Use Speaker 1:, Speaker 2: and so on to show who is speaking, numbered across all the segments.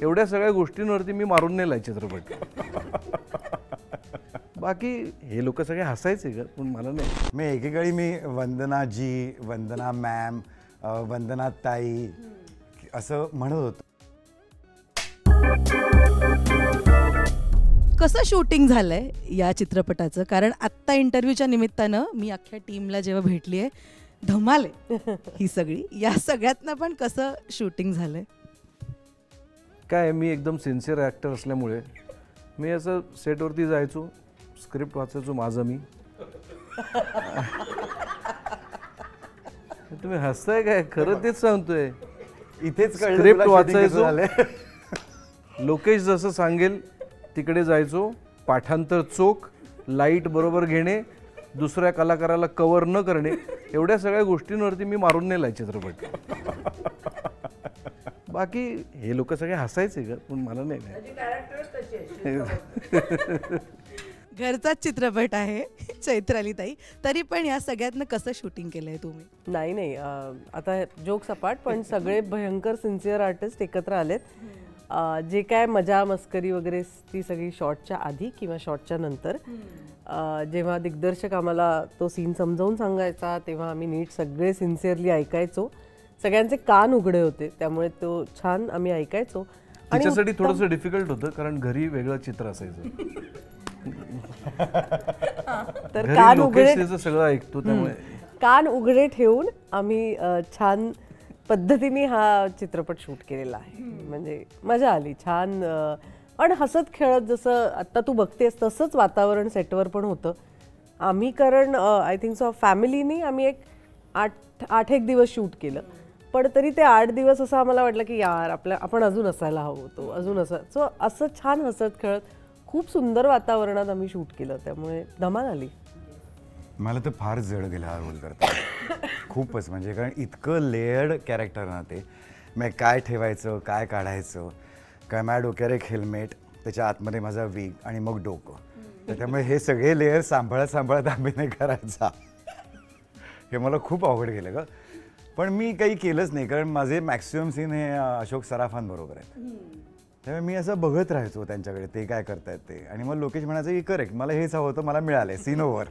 Speaker 1: एवढ्या सगळ्या गोष्टींवरती मी मारून नेलाय चित्रपट. बाकी हे लोक सगळे हसायचे का, पण मला नाही.
Speaker 2: मी एकेकाळी वंदना जी, वंदना मॅम, वंदना ताई असं म्हणत होतो.
Speaker 3: कसं शूटिंग झालंय या चित्रपटाचं? कारण आत्ता इंटरव्ह्यूच्या निमित्तानं मी अख्ख्या टीमला जेव्हा भेटली आहे, धमाल आहे ही सगळी. या सगळ्यातनं पण कसं शूटिंग झालंय?
Speaker 1: काय मी एकदम सिन्सिअर ॲक्टर असल्यामुळे मी असं सेटवरती जायचो, स्क्रिप्ट वाचायचो माझं मी. तुम्ही हसताय काय? खरं तेच सांगतोय.
Speaker 2: इथेच
Speaker 1: स्क्रिप्ट वाचायचो, लोकेश जसं सांगेल तिकडे जायचो, पाठांतर चोख, लाईट बरोबर घेणे, दुसऱ्या कलाकाराला कव्हर न करणे, एवढ्या सगळ्या गोष्टींवरती मी मारून नेलाय चित्रपट. बाकी हे लोक सगळे हसायचे का, पण मला नाही.
Speaker 3: घरचाच चित्रपट आहे चैत्राली ताई, तरी पण या सगळ्यातनं कसं शूटिंग केलंय तुम्ही?
Speaker 4: नाही आता जोक्स अपार्ट, पण सगळे भयंकर सिन्सिअर आर्टिस्ट एकत्र आलेत. जे काय मजा मस्करी वगैरे ती सगळी शॉटच्या आधी किंवा शॉटच्या नंतर, जेव्हा दिग्दर्शक आम्हाला तो सीन समजावून सांगायचा तेव्हा आम्ही नीट सगळे सिन्सिअरली ऐकायचो. सगळ्यांचे कान उघडे होते, त्यामुळे तो छान आम्ही ऐकायचो.
Speaker 1: त्याच्यासाठी थोडंसं डिफिकल्ट होतं, कारण घरी वेगळं चित्र असायचं.
Speaker 4: तर कान उघडे
Speaker 1: सगळं ऐकतो, त्यामुळे
Speaker 4: कान उघडे ठेवून आम्ही छान पद्धतीने हा चित्रपट शूट केलेला आहे. म्हणजे मजा आली छान, पण हसत खेळत जसं आत्ता तू बघतेस तसंच वातावरण सेटवर पण होतं. आम्ही कारण आय थिंक सो फॅमिलीनी आम्ही एक 8 दिवस शूट केलं, पण तरी ते 8 दिवस असं आम्हाला वाटलं की यार आपण अजून असायला हवं होतो, अजून असं छान हसत खेळत खूप सुंदर वातावरणात आम्ही शूट केलं, त्यामुळे धमाल आली.
Speaker 2: मला तर फार जड गेला हा रोल करता, खूपच. म्हणजे कारण इतकं लेयर्ड कॅरेक्टर ना ते. मग काय ठेवायचं, काय काढायचं, काय माझ्या डोक्यावर एक हेल्मेट, त्याच्या आतमध्ये माझा वीग आणि मग डोकं. त्यामुळे हे सगळे लेयर सांभाळत अभिनय करायचा, हे मला खूप अवघड गेलं ग. पण मी काही केलंच नाही, कारण माझे मॅक्सिमम सीन हे अशोक सराफांबरोबर आहेत. त्यामुळे मी असं बघत राहायचो त्यांच्याकडे, ते काय करतायत ते. आणि मग लोकेश म्हणायचं की करेक्ट, मला हेच हवं होतं, मला मिळालंय, सीन ओव्हर.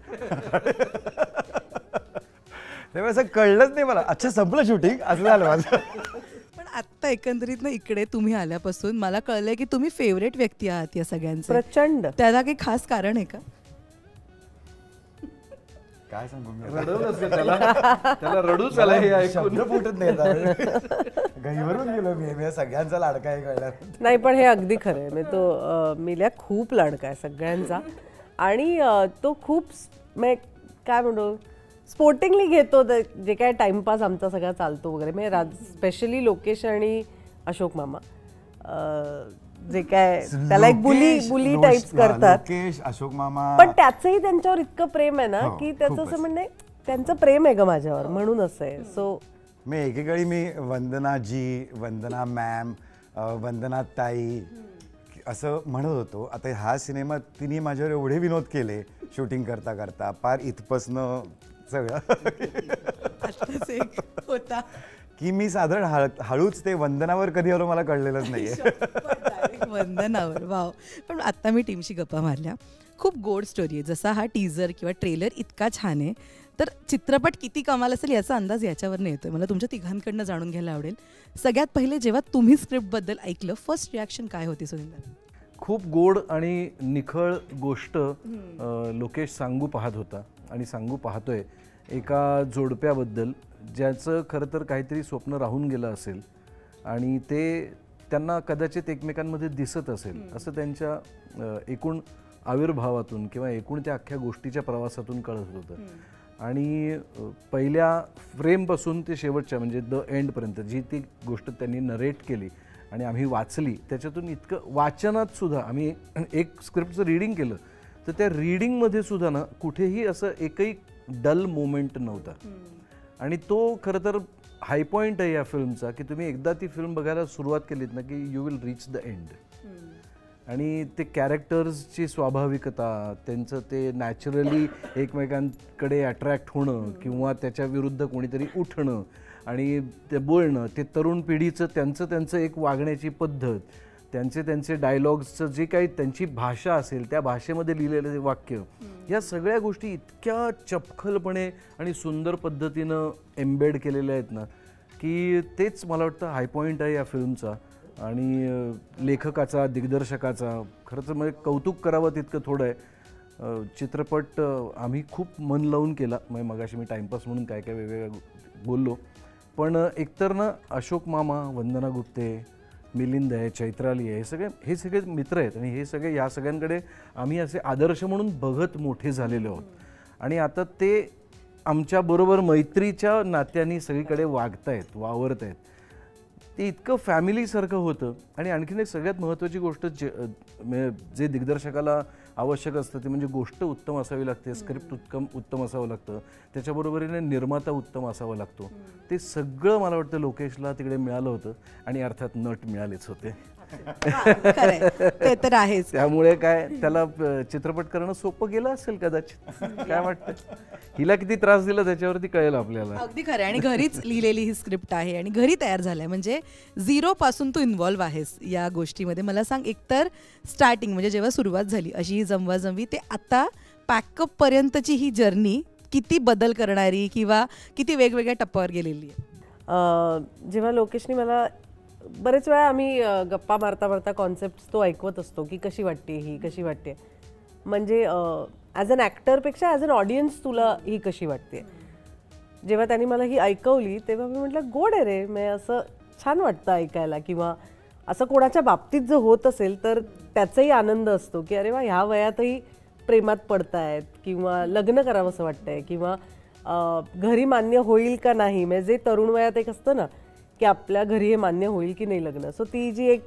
Speaker 2: त्यामुळे असं कळलंच नाही मला, अच्छा संपलं शूटिंग, असं झालं माझं.
Speaker 3: पण आत्ता एकंदरीत ना इकडे तुम्ही आल्यापासून मला कळलंय की तुम्ही फेवरेट व्यक्ती आहात या सगळ्यांचे.
Speaker 4: प्रचंड.
Speaker 3: त्याला काही खास कारण आहे का?
Speaker 2: काय सांगू मी,
Speaker 1: त्याला रडूच आला हे ऐकून.
Speaker 2: शब्द फुटत नाही, घाईवरून गेलो मी. सगळ्यांचा लाडका आहे कळलं. नाही,
Speaker 4: पण हे अगदी खरं आहे. म्हणजे तो मिल्या खूप लाडका आहे सगळ्यांचा, आणि तो खूप काय म्हणतो स्पोर्टिंगली घेतो जे काय टाइमपास आमचा सगळा चालतो वगैरे. म्हणजे स्पेशली लोकेश आणि अशोक मामा जे काय त्याला एक बुली टाइप्स करतात,
Speaker 2: लोकेश, अशोक मामा.
Speaker 4: पण त्याचंही त्यांच्यावर इतकं प्रेम आहे ना की त्याचं असं म्हणणं त्यांचं प्रेम आहे ग माझ्यावर, म्हणून असं आहे. सो
Speaker 2: मी एकेकाळी वंदना जी, वंदना मॅम, वंदना ताई असं म्हणत होतो. आता हा सिनेमा तिने माझ्यावर एवढे विनोद केले शूटिंग करता करता, पार इथपासनं सगळं
Speaker 3: होता
Speaker 2: की मी साधारण हळूच ते वंदनावर कधी आलो मला कळलेलंच नाहीये.
Speaker 3: वंदनावर वाव. पण आता मी टीमशी गप्पा मारल्या, खूप गोड स्टोरी आहे. जसा हा टीझर किंवा ट्रेलर इतका छान आहे, तर चित्रपट किती कमाल असेल याचा अंदाज याच्यावरनं येतोय. मला तुमच्या तिघांकडनं जाणून घ्यायला आवडेल. सगळ्यात पहिले जेव्हा तुम्ही स्क्रिप्टबद्दल ऐकलं, फर्स्ट रिॲक्शन काय होती सुनील?
Speaker 1: खूप गोड आणि निखळ गोष्ट लोकेश सांगू पाहत होता आणि सांगू पाहतोय एका जोडप्याबद्दल, ज्याचं खरं तर काहीतरी स्वप्न राहून गेलं असेल आणि ते त्यांना कदाचित एकमेकांमध्ये दिसत असेल, असं त्यांच्या एकूण आविर्भावातून किंवा एकूण त्या अख्ख्या गोष्टीच्या प्रवासातून कळत होतं. आणि पहिल्या फ्रेमपासून ते शेवटच्या म्हणजे द एंडपर्यंत जी ती गोष्ट त्यांनी नरेट केली आणि आम्ही वाचली, त्याच्यातून इतकं वाचनात सुद्धा आम्ही एक स्क्रिप्टचं रीडिंग केलं, तर त्या रीडिंगमध्ये सुद्धा ना कुठेही असं एकही डल मोमेंट नव्हता. आणि तो खरं तर हाय पॉईंट आहे या फिल्मचा, की तुम्ही एकदा ती फिल्म बघायला सुरुवात केलीत ना की you will reach the end. आणि ते कॅरेक्टर्सची स्वाभाविकता, त्यांचं ते नॅचरली एकमेकांकडे अट्रॅक्ट होणं किंवा त्याच्या विरुद्ध कोणीतरी उठणं आणि ते बोलणं, ते तरुण पिढीचं त्यांचं एक वागण्याची पद्धत, त्यांचे डायलॉग्सचं जे काही त्यांची भाषा असेल त्या भाषेमध्ये लिहिलेलं वाक्य, या सगळ्या गोष्टी इतक्या चपखलपणे आणि सुंदर पद्धतीनं एम्बेड केलेल्या आहेत ना, की तेच मला वाटतं हाय पॉईंट आहे या फिल्मचा. आणि लेखकाचा, दिग्दर्शकाचा खरंच म्हणजे कौतुक करावं तितकं थोडं आहे. चित्रपट आम्ही खूप मन लावून केला. म्हणजे मगाशी मी टाईमपास म्हणून काय काय वेगवेगळ्या बोललो, पण एकतर ना अशोक मामा, वंदना गुप्ते, मिलिंद आहे, चैत्राली आहे, हे सगळे मित्र आहेत आणि हे सगळे या सगळ्यांकडे आम्ही असे आदर्श म्हणून बघत मोठे झालेले आहोत. आणि आता ते आमच्याबरोबर मैत्रीच्या नात्याने सगळीकडे वागतायत, वावरत आहेत. ते इतकं फॅमिलीसारखं होतं. आणि आणखीन एक सगळ्यात महत्त्वाची गोष्ट जे दिग्दर्शकाला आवश्यक असतं ते म्हणजे गोष्ट उत्तम असावी लागते, स्क्रिप्ट उत्तम असावं लागतं, त्याच्याबरोबरीने निर्माता उत्तम असावा लागतो. ते सगळं मला वाटतं लोकेशला तिकडे मिळालं होतं. आणि अर्थात नट मिळालेच होते.
Speaker 3: ते तर आहेच.
Speaker 1: त्यामुळे काय त्याला चित्रपट करणं सोपं गेलं असेल कदाचित. काय वाटतं, हिला किती त्रास दिला त्याच्यावरती कळेल आपल्याला.
Speaker 3: अगदी खरं. आणि घरीच लिहिलेली ही स्क्रिप्ट आहे आणि घरी तयार झालंय, म्हणजे 0 पासून तू इन्व्हॉल्व्ह आहेस या गोष्टीमध्ये. मला सांग, एकतर स्टार्टिंग म्हणजे जेव्हा सुरुवात झाली अशी ही जमवाजमवी ते आता पॅकअप पर्यंतची ही जर्नी किती बदल करणारी किंवा किती वेगवेगळ्या टप्प्यावर गेलेली आहे?
Speaker 4: जेव्हा लोकेशने मला बरेच वेळा आम्ही गप्पा मारता मारता कॉन्सेप्ट तो ऐकवत असतो की कशी वाटते ही, कशी वाटते. म्हणजे ॲज अन ॲक्टरपेक्षा ॲज अन ऑडियन्स तुला ही कशी वाटते. जेव्हा त्यांनी मला ही ऐकवली तेव्हा मी म्हटलं गोड आहे रे, म्हणजे असं छान वाटतं ऐकायला. किंवा असं कोणाच्या बाबतीत जर होत असेल तर त्याचाही आनंद असतो की अरे वा, ह्या वयातही प्रेमात पडतायत किंवा लग्न करावं असं वाटतंय किंवा घरी मान्य होईल का नाही. म्हणजे जे तरुण वयात एक असतं ना की आपल्या घरी हे मान्य होईल की नाही लग्न. सो ती जी एक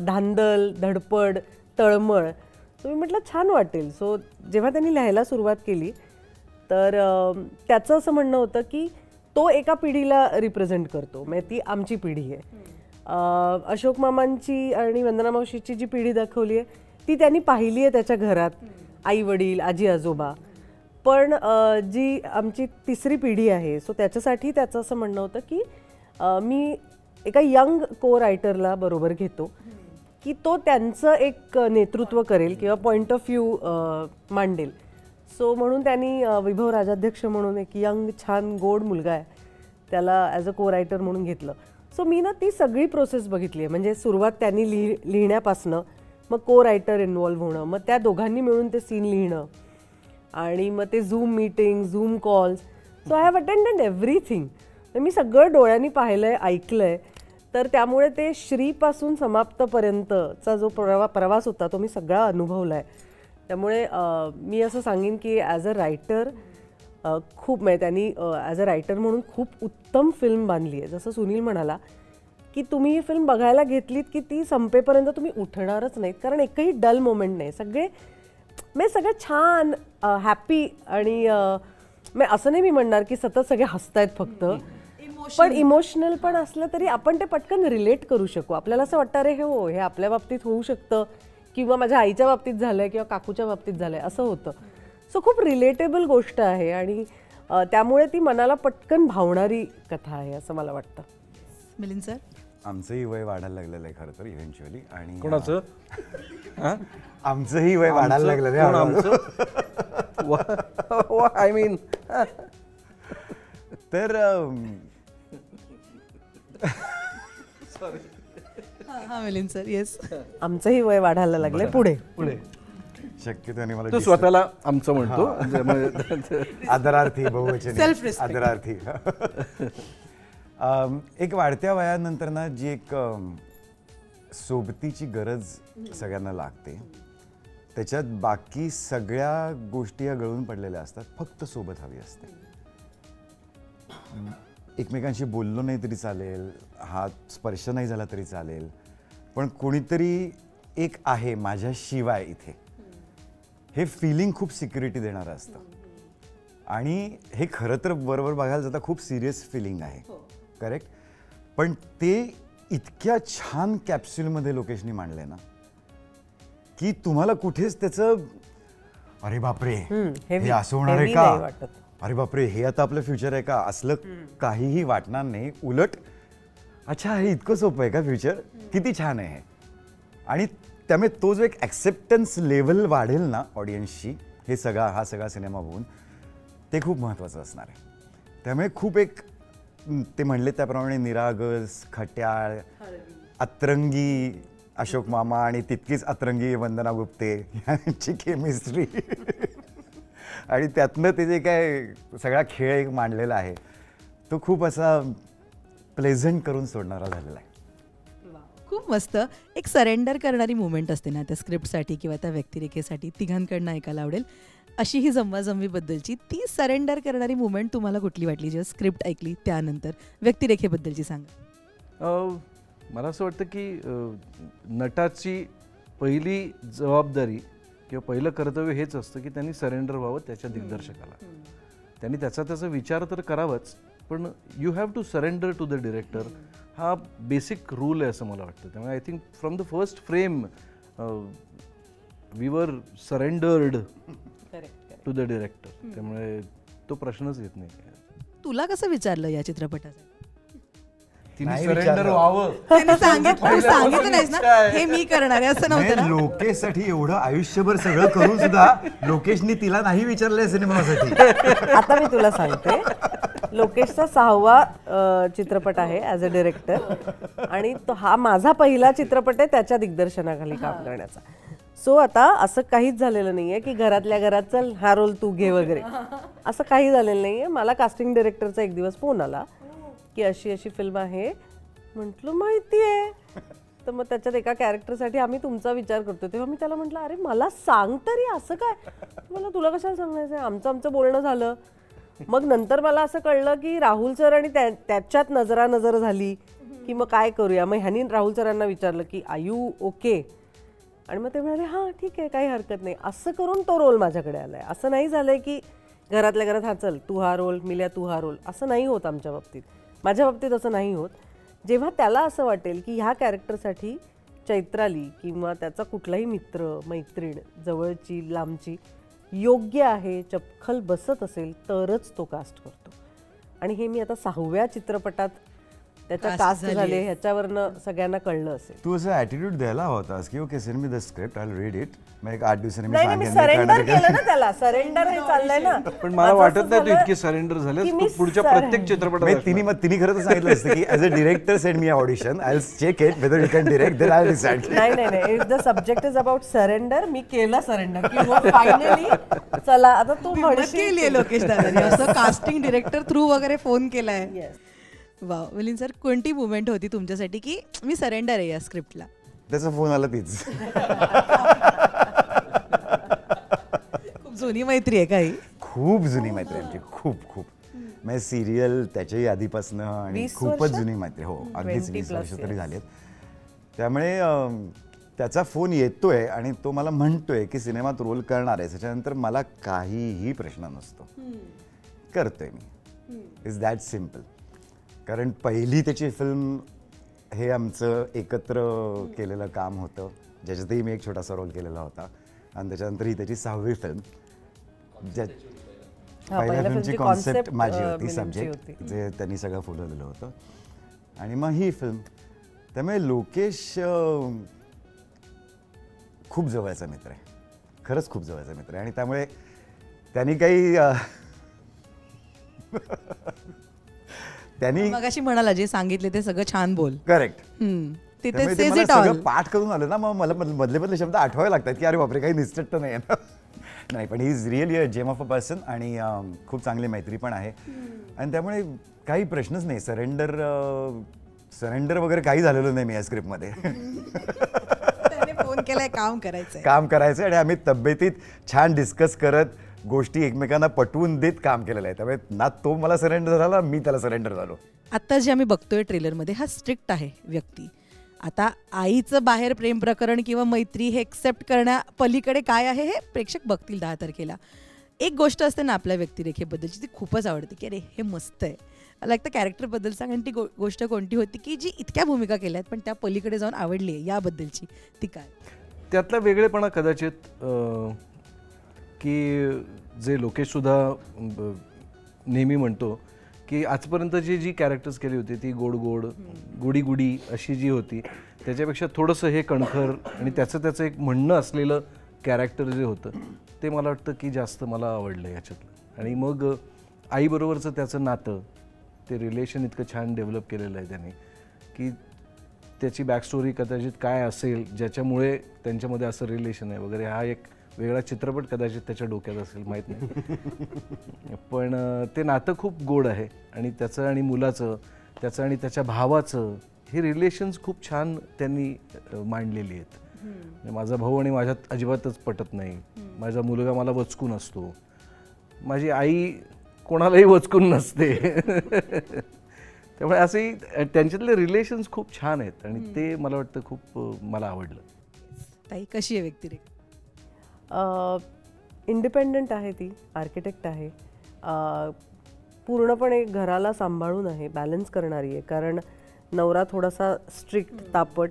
Speaker 4: धांदल, धडपड, तळमळ, सो मी म्हटलं छान वाटेल. सो जेव्हा त्यांनी लिहायला सुरुवात केली तर त्याचं असं म्हणणं होतं की तो एका पिढीला रिप्रेझेंट करतो, म्हणजे ती आमची पिढी आहे. अशोक मामांची आणि वंदना मावशीची जी पिढी दाखवली आहे ती त्यांनी पाहिली आहे त्याच्या घरात, आई वडील, आजी आजोबा. पण जी आमची तिसरी पिढी आहे सो त्याच्यासाठी त्याचं असं म्हणणं होतं की मी एका यंग को रायटरला बरोबर घेतो की तो त्यांचं एक नेतृत्व करेल किंवा पॉईंट ऑफ व्ह्यू मांडेल. सो म्हणून त्यांनी विभव राजाध्यक्ष म्हणून एक यंग छान गोड मुलगा आहे त्याला ॲज अ को रायटर म्हणून घेतलं. सो मी ना ती सगळी प्रोसेस बघितली आहे. म्हणजे सुरुवात त्यांनी लिहिण्यापासनं, मग को रायटर इन्व्हॉल्व्ह होणं, मग त्या दोघांनी मिळून ते सीन लिहिणं आणि मग ते Zoom meeting, Zoom calls. So I have attended everything. मी सगळं डोळ्यांनी पाहिलं आहे, ऐकलं आहे. तर त्यामुळे ते श्रीपासून समाप्तपर्यंतचा जो प्रवास होता तो मी सगळा अनुभवला आहे. त्यामुळे मी असं सांगेन की ॲज अ रायटर खूप, म्हणजे त्यांनी ॲज अ रायटर म्हणून खूप उत्तम फिल्म बांधली आहे. जसं सुनील म्हणाला की तुम्ही ही फिल्म बघायला घेतलीत की ती संपेपर्यंत तुम्ही उठणारच नाहीत, कारण एकही डल मोमेंट नाही. सगळे छान हॅपी. आणि असं नाही मी म्हणणार की सतत सगळे हसतायत फक्त, पण इमोशनल पण असलं तरी आपण ते पटकन रिलेट करू शकू. आपल्याला असं वाटतं अरे हो, हे आपल्या बाबतीत होऊ शकतं किंवा माझ्या आईच्या बाबतीत झालंय किंवा काकूच्या बाबतीत झालंय असं होतं. सो खूप रिलेटेबल गोष्ट आहे आणि त्यामुळे ती मनाला पटकन भावणारी कथा आहे असं मला वाटतं.
Speaker 3: मिलिंद सर,
Speaker 2: आमचंही वय वाढायला लागलेलं आहे खरं तर इव्हेंच्युअली. आणि
Speaker 1: कोणाचं?
Speaker 2: आमचंही वय वाढायला लागलेलं आहे.
Speaker 1: आय मीन
Speaker 2: तर
Speaker 3: हां मिलिंद सर, येस.
Speaker 4: आमचंही वय वाढायला लागलंय. पुढे
Speaker 2: शक्यतो मला
Speaker 1: तो स्वतःला आमचं म्हणतो.
Speaker 2: आदरार्थी, बहुवचनी,
Speaker 3: Self respect.
Speaker 2: आदरार्थी. एक वाढत्या वयानंतर ना जी एक सोबतीची गरज सगळ्यांना लागते, त्याच्यात बाकी सगळ्या गोष्टी या गळून पडलेल्या असतात, फक्त सोबत हवी असते. एकमेकांशी बोललो नाही तरी चालेल, हात स्पर्श नाही झाला तरी चालेल, पण कोणीतरी एक आहे माझ्याशिवाय इथे, हे फिलिंग खूप सिक्युरिटी देणारं असतं. आणि हे खरं तर बरोबर बघायला जाता खूप सिरियस फिलिंग आहे, करेक्ट. पण ते इतक्या छान कॅप्सूलमध्ये लोकेशनी मांडलंय ना की तुम्हाला कुठेच त्याचं अरे बापरे हे असं होणार आहे का, अरे बापरे हे आता आपलं फ्युचर आहे का, असलं काहीही वाटणार नाही. उलट अच्छा हे इतकं सोपं आहे का फ्युचर, किती छान आहे. आणि त्यामुळे तो जो एक ॲक्सेप्टन्स लेवल वाढेल ना ऑडियन्सची हा सगळा सिनेमा बघून, ते खूप महत्त्वाचं असणार आहे. त्यामुळे खूप एक ते म्हणले त्याप्रमाणे निरागस, खट्याळ, अतरंगी अशोक मामा आणि तितकीच अतरंगी वंदना गुप्ते यांची केमिस्ट्री आणि त्यातनं ते जे काय सगळा खेळ एक मांडलेला आहे तो खूप असा प्लेझंट करून सोडणारा झालेला आहे.
Speaker 3: खूप मस्त. एक सरेंडर करणारी मुवमेंट असते ना त्या स्क्रिप्टसाठी किंवा त्या व्यक्तिरेखेसाठी, तिघांकडनं ऐकायला आवडेल. अशी ही जमवाजमवीबद्दलची ती सरेंडर करणारी मुवमेंट तुम्हाला कुठली वाटली जेव्हा स्क्रिप्ट ऐकली त्यानंतर? व्यक्तिरेखेबद्दलची सांगा.
Speaker 1: मला असं वाटतं की नटाची पहिली जबाबदारी किंवा पहिलं कर्तव्य हेच असतं की त्यांनी सरेंडर व्हावं त्याच्या दिग्दर्शकाला. त्यांनी त्याचा विचार तर करावाच, पण you have to surrender to the director. हा बेसिक रूल आहे असं मला वाटतं. त्यामुळे I think from the first frame we were surrendered to the director. त्यामुळे तो प्रश्नच येत नाही.
Speaker 3: तुला कसं विचारलं या चित्रपटासाठी?
Speaker 1: तिने सरेंडर व्हावं
Speaker 3: सांगितलं नाहीस ना हे मी करणार आहे असं नव्हतं ना?
Speaker 2: लोकेशसाठी एवढं आयुष्यभर सगळं करून सुद्धा लोकेशनी तिला नाही विचारलंय सिनेमासाठी.
Speaker 4: आता मी तुला सांगते, लोकेशचा 6वा चित्रपट आहे ॲज अ डिरेक्टर आणि तो हा माझा पहिला चित्रपट आहे त्याच्या दिग्दर्शनाखाली काम करण्याचा. सो आता असं काहीच झालेलं नाहीये की घरातल्या घरात चल हा रोल तू घे वगैरे, असं काही झालेलं नाहीये. मला कास्टिंग डिरेक्टरचा एक दिवस फोन आला की अशी अशी फिल्म आहे. म्हटलं माहिती आहे. तर मग त्याच्यात एका कॅरेक्टरसाठी आम्ही तुमचा विचार करतो. तेव्हा मी त्याला म्हटलं अरे मला सांग तरी असं काय. मला तुला कशाला सांगायचं आहे, आमचं बोलणं झालं. मग नंतर मला असं कळलं की राहुल सर आणि त्याच्यात नजरानजर झाली की मग काय करूया. मग ह्यांनी राहुल सरांना विचारलं की आर यू ओके, आणि मग ते म्हणाले हां ठीक आहे काही हरकत नाही. असं करून तो रोल माझ्याकडे आलाय. असं नाही झालंय की घरातल्या घरात हा चल तू हा रोल, मिल्या तू हा रोल, असं नाही होत आमच्या बाबतीत. माझ्या बाबतीत असं नाही होत. जेव्हा त्याला असं वाटेल की ह्या कॅरेक्टरसाठी चैत्राली किंवा त्याचा कुठलाही मित्र मैत्रीण जवळची लांबची योग्य आहे, चपखल बसत असेल तरच तो कास्ट करतो. आणि हे मी आता 6व्या चित्रपटात त्याच्या कास्ट झाले ह्याच्यावरनं सगळ्यांना कळलं असेल.
Speaker 2: तू असं ॲटिट्यूड द्यायला होतास की okay send me the script, I will read it. मग एक 8 दिवसांनी मी
Speaker 4: नाही मी सरेंडर केलं ना त्याला. सरेंडर हे चाललंय ना.
Speaker 1: पण मला वाटत नाही तू इतकी सरेंडर झाले पुढच्या प्रत्येक चित्रपटात.
Speaker 2: तिने खरं तर सांगितलं असतं की as a director send me audition, I will check it whether you can direct, then I will decide.
Speaker 4: नाही if the subject is about surrender, मी केलं सरेंडर की फायनली चला आता तू
Speaker 3: म्हणशील लोकेश दादानी असं कास्टिंग डिरेक्टर थ्रू वगैरे फोन केलाय. वा. मिलिंद सर, कोणती मुवमेंट होती तुमच्यासाठी की मी सरेंडर आहे या स्क्रिप्टला?
Speaker 2: त्याचा फोन आला तीच.
Speaker 3: खूप जुनी मैत्री आहे काही?
Speaker 2: खूप जुनी मैत्री आमची, खूप म्हणजे सिरियल त्याच्याही आधीपासनं आणि खूपच जुनी मैत्री. हो अगदीच 20 वर्ष तरी झालेत. त्यामुळे त्याचा फोन येतोय आणि तो मला म्हणतोय की सिनेमात रोल करणार आहे. त्याच्यानंतर मला काहीही प्रश्न नसतो, करतोय मी. Is that simple. कारण पहिली त्याची फिल्म हे आमचं एकत्र केलेलं काम होतं, ज्याच्यातही मी एक छोटासा रोल केलेला होता. आणि त्याच्यानंतर ही त्याची 6वी फिल्म, ज्या पहिल्या फिल्मची कॉन्सेप्ट माझी होती, सब्जेक्ट जे त्यांनी सगळं फुलवलेलं होतं. आणि मग ही फिल्म. त्यामुळे लोकेश खूप जवळचा मित्र आहे, खरंच खूप जवळचा मित्र आहे. आणि त्यामुळे त्यांनी काही त्यांनी
Speaker 3: मगाशी म्हणाला जे सांगितले ते सगळं छान बोल.
Speaker 2: करेक्ट.
Speaker 3: तिथे
Speaker 2: सगळं पाठ करून आलं ना, मग मला मधले शब्द आठवावे लागतात की अरे बापरे काही निश्चित नाही आहे ना. नाही पण he is really a gem of a person आणि खूप चांगली मैत्री पण आहे. आणि त्यामुळे काही प्रश्नच नाही. सरेंडर वगैरे काही झालेलं नाही मी या स्क्रिप्टमध्ये.
Speaker 3: फोन केलाय काम
Speaker 2: करायचं आणि आम्ही तब्येतीत छान डिस्कस करत गोष्टी एकमेकांना पटवून देत काम केलेलं आहे. त्यामुळे ना तो मला सरेंडर झाला, मी त्याला सरेंडर झालो.
Speaker 3: आता जे आम्ही बघतोय ट्रेलरमध्ये हा स्ट्रिक्ट आहे व्यक्ती. आता आईचं बाहेर प्रेम प्रकरण किंवा मैत्री हे एक्सेप्ट करण्या पलीकडे काय आहे हे प्रेक्षक बघतील 10 तारखेला. एक गोष्ट असते ना आपल्या व्यक्तिरेखेबद्दलची, ती खूपच आवडते की अरे हे मस्त आहे. मला एक तर कॅरेक्टरबद्दल सांग, आणि ती गोष्ट कोणती होती की जी इतक्या भूमिका केल्या आहेत पण त्या पलीकडे जाऊन आवडली आहे याबद्दलची, ती काय?
Speaker 1: त्यातला वेगळेपणा कदाचित की जे लोकेशसुद्धा नेहमी म्हणतो की आजपर्यंत जी कॅरेक्टर्स केली होती ती गोडी अशी जी होती त्याच्यापेक्षा थोडंसं हे कणखर आणि त्याचं एक म्हणणं असलेलं कॅरेक्टर जे होतं ते मला वाटतं की जास्त मला आवडलं ह्याच्यातलं. आणि मग आईबरोबरचं त्याचं नातं, ते रिलेशन इतकं छान डेव्हलप केलेलं आहे त्याने की त्याची बॅकस्टोरी कदाचित काय असेल ज्याच्यामुळे त्यांच्यामध्ये असं रिलेशन आहे वगैरे, हा एक वेगळा चित्रपट कदाचित त्याच्या डोक्यात असेल, माहीत नाही. पण ते नातं खूप गोड आहे आणि त्याचं आणि मुलाचं, त्याचं आणि त्याच्या भावाचं, हे रिलेशन्स खूप छान त्यांनी मांडलेली आहेत. माझा भाऊ आणि माझ्यात अजिबातच पटत नाही, माझा मुलगा मला वचकून असतो, माझी आई कोणालाही वचकून नसते. त्यामुळे असे त्यांच्यातले रिलेशन्स खूप छान आहेत आणि ते मला वाटतं खूप मला आवडलं.
Speaker 3: ताई कशी आहे व्यक्तिरेखा?
Speaker 4: इंडिपेंडंट आहे ती, आर्किटेक्ट आहे, पूर्णपणे घराला सांभाळून आहे, बॅलन्स करणारी आहे. कारण नवरा थोडासा स्ट्रिक्ट, तापट,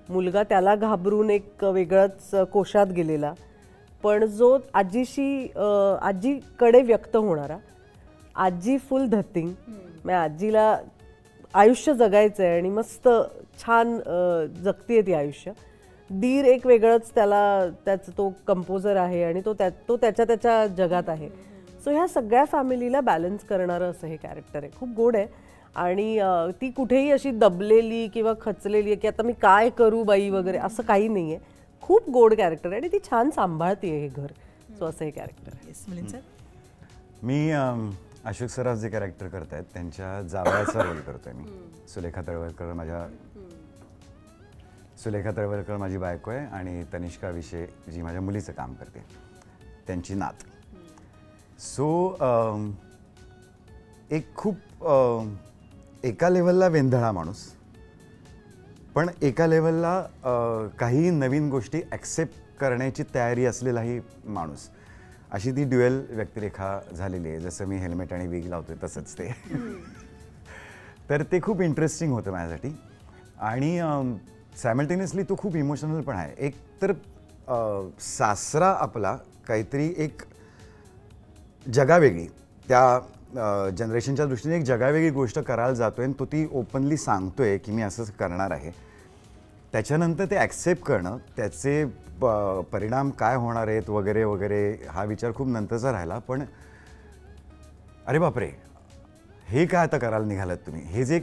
Speaker 4: मुलगा त्याला घाबरून एक वेगळाच कोशात गेलेला, पण जो आजीकडे व्यक्त होणारा, आजी फुल धतिंग, मग आजीला आयुष्य जगायचं आहे आणि मस्त छान जगतीये ती आयुष्य. दीर एक वेगळंच, त्याचं तो कंपोजर आहे आणि तो त्याच्या जगात आहे. सो ह्या सगळ्या फॅमिलीला बॅलन्स करणारं असं हे कॅरेक्टर आहे. खूप गोड आहे आणि ती कुठेही अशी दबलेली किंवा खचलेली आहे की आता मी काय करू बाई वगैरे, असं काही नाही आहे. खूप गोड कॅरेक्टर आहे आणि ती छान सांभाळते हे घर. सो असं हे कॅरेक्टर आहे.
Speaker 3: मिलिंद सर?
Speaker 2: मी अशोक सराफ जे कॅरेक्टर करतायत त्यांच्या जावयाचा रोल करतोय मी. सुलेखा तळवलकर माझी बायको आहे आणि तनिष्का विषय जी माझ्या मुलीचं काम करते, त्यांची नात. सो एक खूप एका लेवलला वेंधळा माणूस, पण एका लेवलला काही नवीन गोष्टी ॲक्सेप्ट करण्याची तयारी असलेलाही माणूस, अशी ती ड्युएल व्यक्तिरेखा झालेली आहे. जसं मी हेल्मेट आणि विग लावतोय तसंच ते. तर ते खूप इंटरेस्टिंग होतं माझ्यासाठी. आणि सायमल्टेनियसली तो खूप इमोशनल पण आहे. एक तर सासरा आपला काहीतरी एक जगावेगळी, त्या जनरेशनच्या दृष्टीने एक जगावेगळी गोष्ट करायला जातोय आणि तो ती ओपनली सांगतोय की मी असंच करणार आहे. त्याच्यानंतर ते ॲक्सेप्ट करणं, त्याचे परिणाम काय होणार आहेत वगैरे वगैरे, हा विचार खूप नंतरचा राहिला. पण अरे बापरे, हे काय आता करायला निघालात तुम्ही, हे जे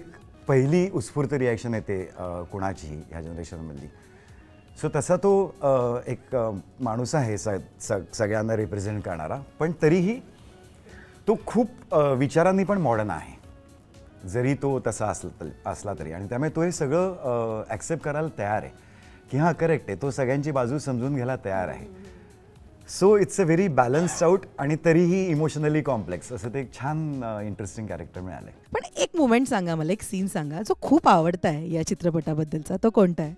Speaker 2: पहिली उत्स्फूर्त रिॲक्शन येते कुणाचीही ह्या जनरेशनमधली. सो तसा तो एक माणूस आहे सगळ्यांना रिप्रेझेंट करणारा, पण तरीही तो खूप विचारांनी पण मॉडर्न आहे, जरी तो तसा असला तरी. आणि त्यामुळे तो हे सगळं ॲक्सेप्ट करायला तयार आहे की हां करेक्ट आहे, तो सगळ्यांची बाजू समजून घ्यायला तयार आहे. So it's a very balanced out आणि तरीही इमोशनली कॉम्प्लेक्स असं ते एक छान इंटरेस्टिंग कॅरेक्टर मिळालं आहे.
Speaker 3: पण एक मोमेंट सांगा मला, एक सीन सांगा जो खूप आवडता आहे या चित्रपटाबद्दलचा, तो कोणता आहे?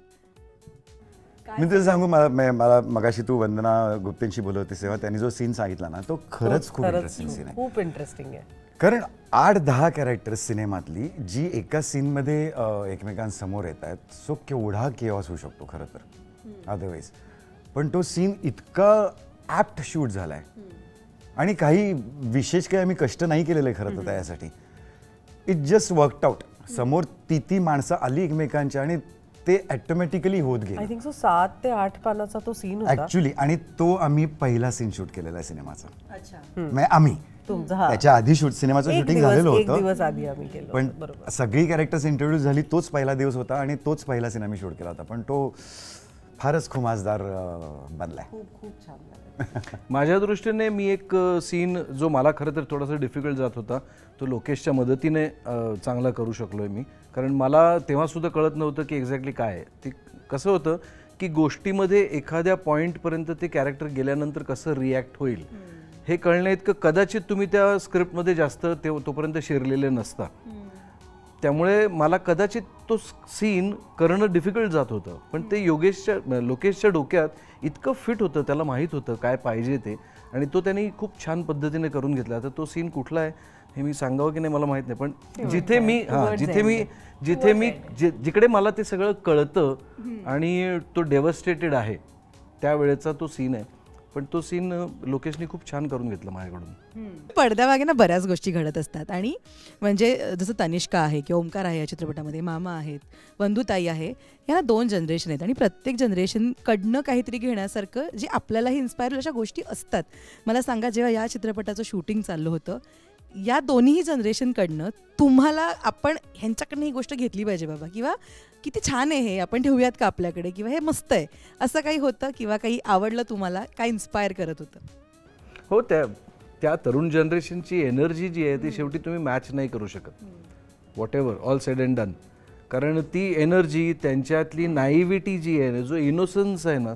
Speaker 2: मी तुला सांगू, मला मगाशी तू वंदना गुप्तेंशी बोलत होतीस तेव्हा त्यांनी जो सीन सांगितला ना, तो खरंच खूप इंटरेस्टिंग सीन आहे.
Speaker 4: खूप इंटरेस्टिंग आहे.
Speaker 2: कारण 8-10 कॅरेक्टर्स सिनेमातली जी एका सीनमध्ये एकमेकांसमोर येत आहेत. सो केवढा केऑस होऊ शकतो खरं तर अदरवाईज. पण तो सीन इतका ॲप्ट शूट झाला आहे आणि काही विशेष काही आम्ही कष्ट नाही केलेलं आहे खरं तर त्यासाठी. It just worked out. समोर ती माणसं आली एकमेकांच्या आणि ते ऑटोमॅटिकली होत गेले.
Speaker 4: आय थिंक सो 7 ते 8 पानाचा तो सीन होता
Speaker 2: ॲक्च्युली. आणि तो आम्ही पहिला सीन शूट केलेला आहे सिनेमाचा.
Speaker 4: अच्छा.
Speaker 2: आम्ही
Speaker 4: तुमचा
Speaker 2: त्याच्या आधी सिनेमाचं शूटिंग झालेलं
Speaker 4: एक
Speaker 2: होतं,
Speaker 4: दिवस आधी आम्ही केलं.
Speaker 2: पण सगळी कॅरेक्टर्स इंट्रोड्यूस झाली तोच पहिला दिवस होता आणि तोच पहिला सीन आम्ही शूट केला होता. पण तो फारच खुमासदार बनलाय.
Speaker 4: खूप छान.
Speaker 1: माझ्या दृष्टीने मी एक सीन जो मला खरं तर थोडासा डिफिकल्ट जात होता, तो लोकेशच्या मदतीने चांगला करू शकलोय मी. कारण मला तेव्हासुद्धा कळत नव्हतं की एक्झॅक्टली काय आहे ते. कसं होतं की गोष्टीमध्ये एखाद्या पॉईंटपर्यंत ते कॅरेक्टर गेल्यानंतर कसं रिॲक्ट होईल हे कळण्या इतकं कदाचित तुम्ही त्या स्क्रिप्टमध्ये जास्त तोपर्यंत शिरलेले नसता. त्यामुळे मला कदाचित तो सीन करणं डिफिकल्ट जात होतं. पण ते लोकेशच्या डोक्यात इतकं फिट होतं, त्याला माहीत होतं काय पाहिजे ते, आणि तो त्यांनी खूप छान पद्धतीने करून घेतला. तर तो सीन कुठला आहे हे मी सांगावं की नाही मला माहीत नाही, पण जिकडे मला ते सगळं कळतं आणि तो डेव्हस्टेटेड आहे त्यावेळेचा तो सीन आहे. पण तो सीन लोकेशनी खूप छान करून घेतला माझ्याकडून.
Speaker 3: पडद्यामागे ना बऱ्याच गोष्टी घडत असतात आणि म्हणजे जसं तनिष्का आहे किंवा ओमकार आहे या चित्रपटामध्ये, मामा आहेत, वंदुताई आहे, यांना 2 जनरेशन आहेत आणि प्रत्येक जनरेशनकडनं काहीतरी घेण्यासारखं जे आपल्यालाही इन्स्पायर अशा गोष्टी असतात. मला सांगा, जेव्हा या चित्रपटाचं शूटिंग चाललं होतं, या दोन्ही जनरेशनकडनं तुम्हाला आपण ह्यांच्याकडनं ही गोष्ट घेतली पाहिजे बाबा, किंवा किती छान आहे हे, आपण ठेवूयात का आपल्याकडे, किंवा हे मस्त आहे, असं काही होतं किंवा काही आवडलं तुम्हाला, काय इन्स्पायर करत होतं?
Speaker 1: हो, त्या तरुण जनरेशनची एनर्जी जी आहे ती शेवटी तुम्ही मॅच नाही करू शकत, what ever all sed and done. कारण ती एनर्जी, त्यांच्यातली नाइव्हिटी जी आहे, जो इनोसन्स आहे ना,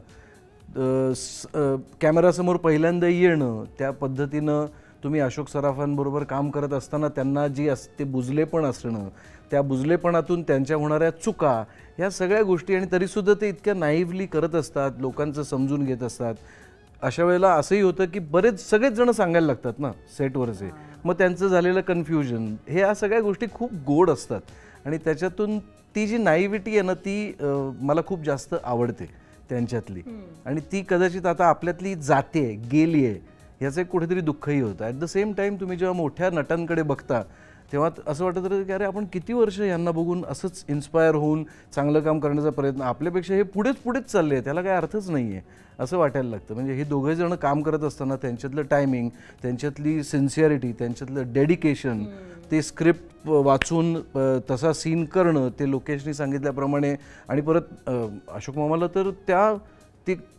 Speaker 1: कॅमेरासमोर पहिल्यांदा येणं, त्या पद्धतीनं तुम्ही अशोक सराफांबरोबर काम करत असताना त्यांना जी ते बुजलेपण असणं, त्या बुजलेपणातून त्यांच्या होणाऱ्या चुका, ह्या सगळ्या गोष्टी, आणि तरीसुद्धा ते इतक्या नाईव्हली करत असतात, लोकांचं समजून घेत असतात. अशा वेळेला असंही होतं की सगळेच जण सांगायला लागतात ना सेटवरचे, मग त्यांचं झालेलं कन्फ्युजन, ह्या सगळ्या गोष्टी खूप गोड असतात आणि त्याच्यातून ती जी नाइव्हिटी आहे ना, ती मला खूप जास्त आवडते त्यांच्यातली. आणि ती कदाचित आता आपल्यातली जाते, गेली आहे, ह्याचं एक कुठेतरी दुःखही होतं. ॲट द सेम टाईम तुम्ही जेव्हा मोठ्या नटांकडे बघता तेव्हा असं वाटत राहतं की अरे आपण किती वर्ष यांना बघून असंच इन्स्पायर होऊन चांगलं काम करण्याचा प्रयत्न, आपल्यापेक्षा हे पुढेच चालले आहे, त्याला काही अर्थच नाही आहे असं वाटायला लागतं. म्हणजे हे दोघे जण काम करत असताना त्यांच्यातलं टायमिंग, त्यांच्यातली सिन्सिअरिटी, त्यांच्यातलं डेडिकेशन, ते स्क्रिप्ट वाचून तसा सीन करणं, ते लोकेशनी सांगितल्याप्रमाणे, आणि परत अशोक मामाला तर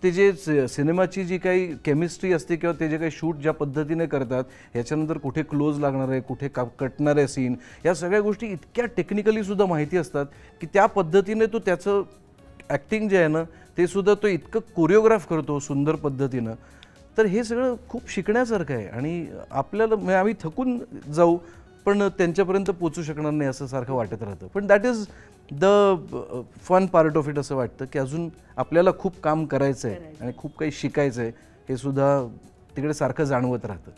Speaker 1: ते जे सिनेमाची जी काही केमिस्ट्री असते किंवा ते जे काही शूट ज्या पद्धतीने करतात, ह्याच्यानंतर कुठे क्लोज लागणार आहे, कुठे कटणार आहे सीन, या सगळ्या गोष्टी इतक्या टेक्निकली सुद्धा माहिती असतात की त्या पद्धतीने तो त्याचं ॲक्टिंग जे आहे ना ते सुद्धा तो इतकं कोरिओग्राफ करतो सुंदर पद्धतीनं. तर हे सगळं खूप शिकण्यासारखं आहे आणि आपल्याला म्हणजे आम्ही थकून जाऊ पण त्यांच्यापर्यंत पोचू शकणार नाही असं सारखं वाटत राहतं. पण that is the fun part of it. असं वाटतं की अजून आपल्याला खूप काम करायचं आहे आणि खूप काही शिकायचं आहे, हे सुद्धा तिकडे सारखं जाणवत राहतं.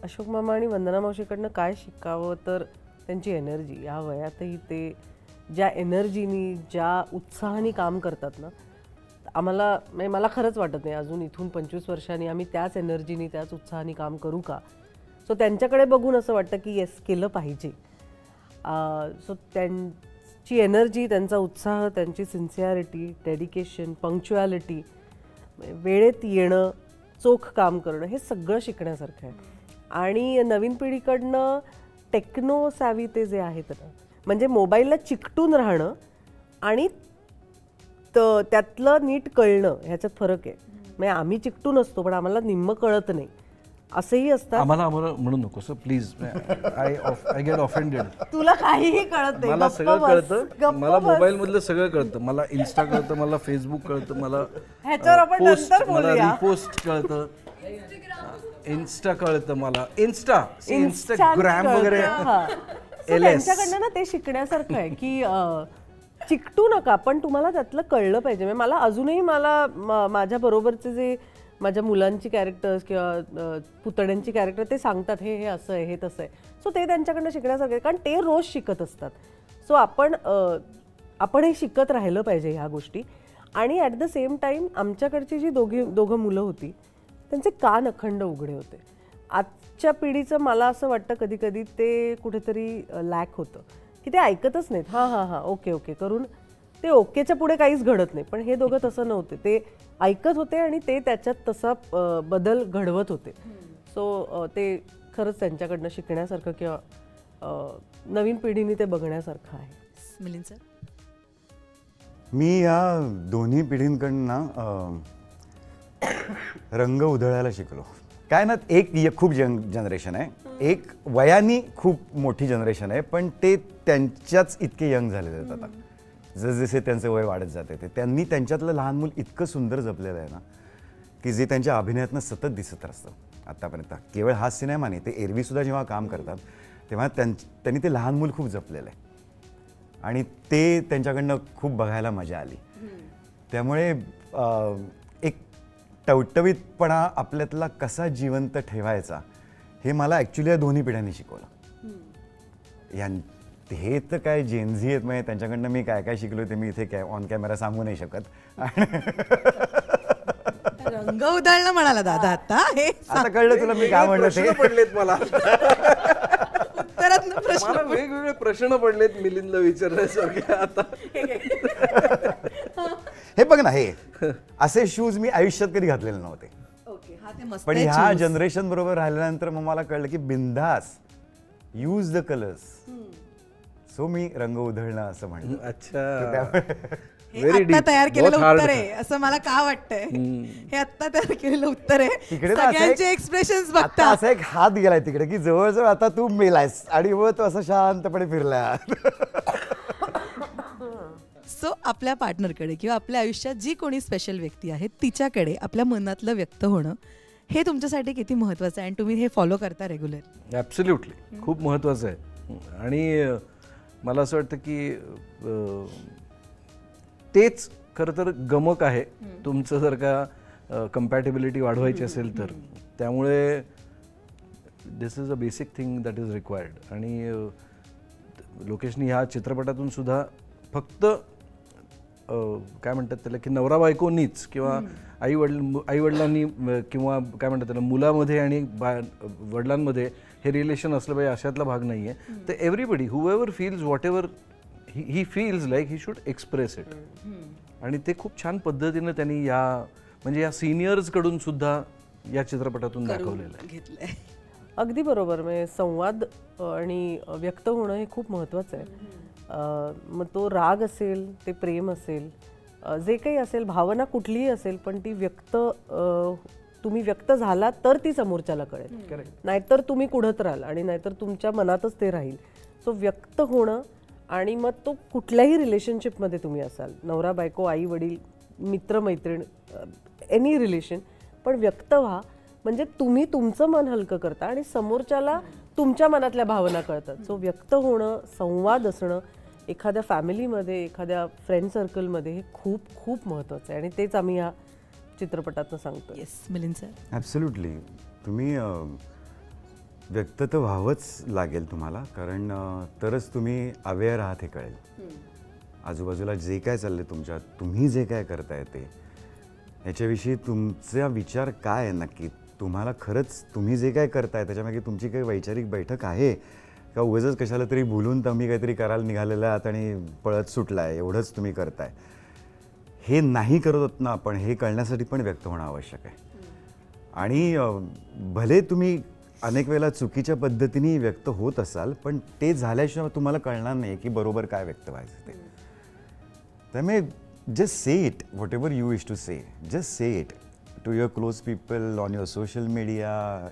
Speaker 4: अशोक मामा आणि वंदना मावशीकडनं काय शिकावं तर त्यांची एनर्जी. या वयातही ते ज्या एनर्जीनी, ज्या उत्साहाने काम करतात ना, आम्हाला म्हणजे मला खरंच वाटत नाही अजून इथून 25 वर्षांनी आम्ही त्याच एनर्जीनी, त्याच उत्साहाने काम करू का. सो त्यांच्याकडे बघून असं वाटतं की येस, केलं पाहिजे. सो त्यांची एनर्जी, त्यांचा उत्साह, त्यांची सिन्सिअरिटी, डेडिकेशन, पंक्च्युअलिटी, वेळेत येणं, चोख काम करणं, हे सगळं शिकण्यासारखं आहे. आणि नवीन पिढीकडनं टेक्नो सॅव्ही ते जे आहेत ना, म्हणजे मोबाईलला चिकटून राहणं आणि त्यातलं नीट कळणं, ह्याच्यात फरक आहे. म्हणजे आम्ही चिकटून असतो पण आम्हाला निम्म कळत नाही, असंही असतं.
Speaker 1: आम्हाला म्हणू नको sir please, I get offended.
Speaker 4: तुला काहीही कळत नाही.
Speaker 1: मला सगळं कळतं, मला मोबाईल मधलं सगळं कळतं, मला इन्स्टा कळतं, मला फेसबुक कळतं, मला
Speaker 4: ह्याच्यावर आपण नंतर बोलूया.
Speaker 1: रिपोस्ट कळतं, इन्स्टा कळतं, मला इंस्टाग्राम वगैरे.
Speaker 4: त्यांच्याकडनं ना ते शिकण्यासारखं आहे की चिकटू नका, पण तुम्हाला त्यातलं कळलं पाहिजे. म्हणजे मला अजूनही माझ्या बरोबरचे जे माझ्या मुलांची कॅरेक्टर्स किंवा पुतण्यांची कॅरेक्टर ते सांगतात हे असं आहे, हे तसं आहे. सो ते त्यांच्याकडनं शिकण्यासारखं आहे, कारण ते रोज शिकत असतात. सो आपणही शिकत राहिलं पाहिजे ह्या गोष्टी. आणि ॲट द सेम टाईम आमच्याकडची जी दोघं मुलं होती त्यांचे कान अखंड उघडे होते. आजच्या पिढीचं मला असं वाटतं कधी कधी ते कुठेतरी लॅक होतं की ते ऐकतच नाहीत. हां ओके ओके करून ते ओकेच्या पुढे काहीच घडत नाही. पण हे दोघं तसं नव्हते, ते ऐकत होते आणि ते त्याच्यात तसा बदल घडवत होते. सो ते खरंच त्यांच्याकडनं शिकण्यासारखं किंवा नवीन पिढीने ते बघण्यासारखं आहे.
Speaker 3: मिलिंद सर,
Speaker 2: मी या दोन्ही पिढींकडनं रंग उधळायला शिकलो. काय ना, एक खूप यंग जनरेशन आहे, एक वयाने खूप मोठी जनरेशन आहे, पण ते त्यांच्याच इतके यंग झालेले आहेत आता. जसजसे त्यांचे वय वाढत जाते ते त्यांनी त्यांच्यातलं लहान मूल इतकं सुंदर जपलेलं आहे ना की जे त्यांच्या अभिनयातनं सतत दिसत असतं आत्तापर्यंत. केवळ हा सिनेमा नाही, ते एरवीसुद्धा जेव्हा काम करतात तेव्हा त्यांनी ते लहान मूल खूप जपलेलं आहे आणि ते त्यांच्याकडनं खूप बघायला मजा आली. त्यामुळे एक टवटवीतपणा आपल्यातला कसा जिवंत ठेवायचा हे मला ॲक्च्युली या दोन्ही पिढ्यांनी शिकवलं. हे तर काय जेनझी आहेत, म्हणजे त्यांच्याकडनं मी काय काय शिकलो ते मी इथे ऑन कॅमेरा सांगू नाही शकत.
Speaker 3: रंग उधळणं म्हणाला दादा आता हे
Speaker 2: आता कळलं तुला मी काय म्हणलं ते.
Speaker 1: प्रश्न पडलेत मला
Speaker 3: उत्तरात प्रश्न
Speaker 1: मला वेगवेगळे प्रश्न पडलेत मिलिंदला विचारण्यासारखे आता.
Speaker 2: हे बघ ना, हे असे शूज मी आयुष्यात कधी घातलेले नव्हते,
Speaker 3: ओके हा ते मस्त
Speaker 2: पण
Speaker 3: आहे
Speaker 2: ह्या
Speaker 3: shoes.
Speaker 2: जनरेशन बरोबर राहिल्यानंतर मग मला कळलं की बिंदास यूज द कलर्स. सो मी रंग उधळणं असं म्हणलं.
Speaker 1: अच्छा,
Speaker 3: हे
Speaker 1: Very
Speaker 3: आत्ता
Speaker 1: deep.
Speaker 3: तयार केलेलं
Speaker 1: बहुत hard
Speaker 3: उत्तर आहे असं मला का वाटतंय. हे आत्ता तयार केलेलं उत्तर आहे.
Speaker 2: तिकडे ना असं
Speaker 3: सगळ्यांचे
Speaker 2: एक-
Speaker 3: एक्सप्रेशन्स
Speaker 2: आता
Speaker 3: बघता.
Speaker 2: असा एक हात गेलाय तिकडे की जवळजवळ आता तू मेलायस आणि मग तो असं शांतपणे फिरलाय.
Speaker 3: सो आपल्या पार्टनरकडे किंवा आपल्या आयुष्यात जी कोणी स्पेशल व्यक्ती आहे तिच्याकडे आपल्या मनातलं व्यक्त होणं हे तुमच्यासाठी किती महत्वाचं आहे आणि तुम्ही हे फॉलो करता रेग्युलर.
Speaker 1: ॲब्सोल्युटली खूप महत्त्वाचं आहे. आणि मला असं वाटतं की तेच खरं तर गमक आहे तुमचं जर का कम्पॅटेबिलिटी वाढवायची असेल तर. त्यामुळे this is a basic thing that is required. आणि लोकेशनी ह्या चित्रपटातून सुद्धा फक्त काय म्हणतात त्याला की नवरा बायकोनीच किंवा आईवडिलांनी किंवा काय म्हणतात त्याला मुलामध्ये आणि वडिलांमध्ये हे रिलेशन असलं पाहिजे अशातला भाग नाही आहे. तर everybody whoever feels whatever he feels like he should express it. आणि ते खूप छान पद्धतीनं त्यांनी म्हणजे या सिनियर्सकडून सुद्धा या चित्रपटातून दाखवलेलं आहे.
Speaker 3: घेतलंय.
Speaker 4: अगदी बरोबर. म्हणजे संवाद आणि व्यक्त होणं हे खूप महत्त्वाचं आहे. मग तो राग असेल, ते प्रेम असेल, जे काही असेल, भावना कुठलीही असेल, पण ती तुम्ही व्यक्त झाला तर ती समोरच्याला कळेल. नाहीतर तुम्ही कुढत राहाल आणि नाहीतर तुमच्या मनातच ते राहील. सो व्यक्त होणं आणि मग तो कुठल्याही रिलेशनशिपमध्ये तुम्ही असाल, नवरा बायको, आई वडील, मित्र मैत्रीण, एनी रिलेशन, पण व्यक्त व्हा. म्हणजे तुम्ही तुमचं मन हलकं करता आणि समोरच्याला तुमच्या मनातल्या भावना कळतात. सो व्यक्त होणं, संवाद असणं एखाद्या फॅमिलीमध्ये, एखाद्या फ्रेंड सर्कलमध्ये हे खूप खूप महत्त्वाचं आहे. आणि तेच आम्ही या चित्रपटातनं सांगतो.
Speaker 3: Yes Milind sir.
Speaker 2: ॲब्सोल्युटली. तुम्ही व्यक्त तर व्हावंच लागेल तुम्हाला, कारण तरच तुम्ही अवेअर आहात हे कळेल. आजूबाजूला जे काय चाललंय तुमच्या, तुम्ही जे काय करताय ते याच्याविषयी तुमचा विचार काय आहे नक्की. तुम्हाला खरंच तुम्ही जे काय करताय त्याच्यामागे तुमची काही वैचारिक बैठक आहे का उगाचच कशाला तरी बोलून तुम्ही काहीतरी करायला निघालेला आहात आणि पळत सुटलाय एवढंच तुम्ही करताय. हे नाही करत ना आपण, हे कळण्यासाठी पण व्यक्त होणं आवश्यक आहे. आणि भले तुम्ही अनेक वेळेला चुकीच्या पद्धतीने व्यक्त होत असाल, पण ते झाल्याशिवाय तुम्हाला कळणार नाही की बरोबर काय व्यक्त व्हायचं ते. त्यामुळे just say it, whatever you wish to say. Just say it to your close people, on your social media,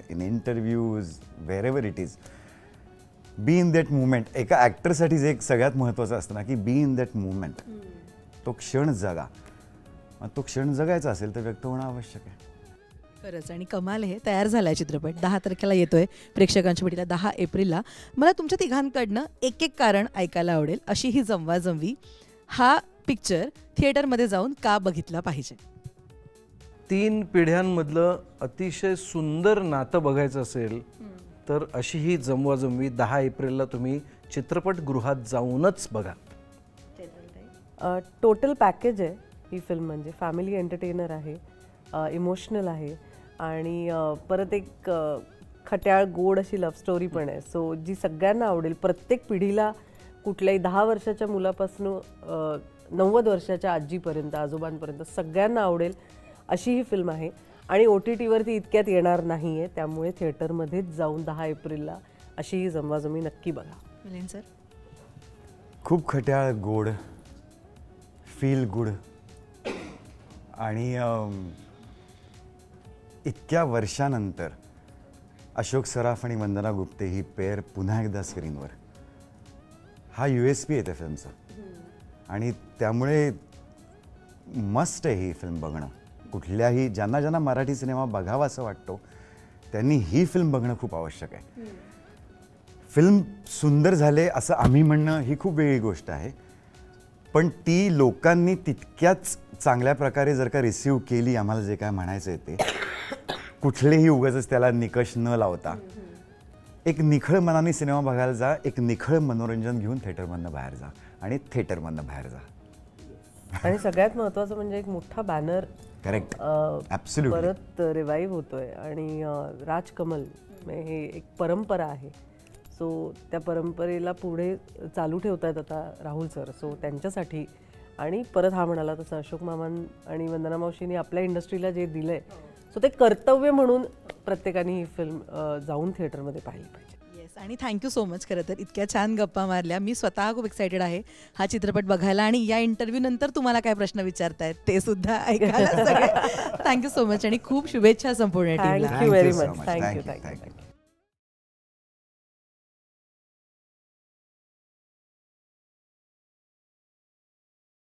Speaker 2: in interviews, wherever it is. Be in that moment. एका ॲक्टरसाठी जे एक सगळ्यात महत्त्वाचं असतं ना की बी इन दॅट मुवमेंट. तो क्षण जगा. तो क्षण जगायचा असेल तर व्यक्त होणं आवश्यक आहे.
Speaker 3: खरंच. आणि कमाल हे तयार झालाय चित्रपट. 10 तारखेला येतोय प्रेक्षकांच्या भेटीला, 10 एप्रिलला. मला तुमच्या तिघांकडनं एक एक कारण ऐकायला आवडेल. अशी ही जमवाजमवी. हा पिक्चर थिएटरमध्ये जाऊन का बघितला पाहिजे?
Speaker 1: 3 पिढ्यांमधलं अतिशय सुंदर नातं बघायचं असेल तर अशी ही जमवाजमवी 10 एप्रिलला तुम्ही चित्रपटगृहात जाऊनच बघा.
Speaker 4: टोटल पॅकेज आहे ही फिल्म. म्हणजे फॅमिली एंटरटेनर आहे, इमोशनल आहे आणि परत एक खट्याळ गोड अशी लव्ह स्टोरी पण आहे. सो जी सगळ्यांना आवडेल. प्रत्येक पिढीला, कुठल्याही 10 वर्षाच्या मुलापासून 90 वर्षाच्या आजीपर्यंत, आजोबांपर्यंत सगळ्यांना आवडेल अशी ही फिल्म आहे. आणि OTTवरती इतक्यात येणार नाही आहे, त्यामुळे थिएटरमध्येच जाऊन 10 एप्रिलला अशी ही जमवाजमी नक्की बघा.
Speaker 3: मिलिंद सर.
Speaker 2: खूप खट्याळ गोड, फील गुड आणि इतक्या वर्षानंतर अशोक सराफ आणि वंदना गुप्ते ही पेअर पुन्हा एकदा स्क्रीनवर. हा USP आहे त्या फिल्मचा. आणि त्यामुळे मस्ट आहे ही फिल्म बघणं. कुठल्याही ज्यांना मराठी सिनेमा बघावा असं वाटतो त्यांनी ही फिल्म बघणं खूप आवश्यक आहे. फिल्म सुंदर झाले असं आम्ही म्हणणं ही खूप वेगळी गोष्ट आहे, पण ती लोकांनी तितक्याच चांगल्या प्रकारे जर का रिसीव्ह केली, आम्हाला जे काय म्हणायचं आहे ते, कुठलेही उगाचच त्याला निकष न लावता, एक निखळ मनाने सिनेमा बघायला जा, एक निखळ मनोरंजन घेऊन थिएटरमधनं बाहेर जा आणि थिएटरमधनं बाहेर जा.
Speaker 4: आणि सगळ्यात महत्त्वाचं म्हणजे एक मोठा बॅनर
Speaker 2: करेक्ट, ॲब्सोल्युटली.
Speaker 4: परत रिवाईव्ह होतोय आणि राजकमल हे एक परंपरा आहे. सो त्या परंपरेला पुढे चालू ठेवतायत आता राहुल सर. सो त्यांच्यासाठी आणि परत हा म्हणाला तसं अशोक मामान आणि वंदना मावशींनी आपल्या इंडस्ट्रीला जे दिलंय, सो ते कर्तव्य म्हणून प्रत्येकाने ही फिल्म जाऊन थिएटरमध्ये पाहिली पाहिजे.
Speaker 3: येस, आणि थँक्यू सो मच. खरं तर इतक्या छान गप्पा मारल्या. मी स्वतः खूप एक्सायटेड आहे हा चित्रपट बघायला आणि या इंटरव्ह्यू नंतर तुम्हाला काय प्रश्न विचारतायत ते सुद्धा ऐकायला. सगळे थँक्यू सो मच आणि खूप शुभेच्छा संपूर्ण टीमला.
Speaker 4: Thank you very
Speaker 2: so
Speaker 4: much.
Speaker 2: much.
Speaker 4: Thank you
Speaker 2: Thank you,
Speaker 4: thank you
Speaker 2: thank you.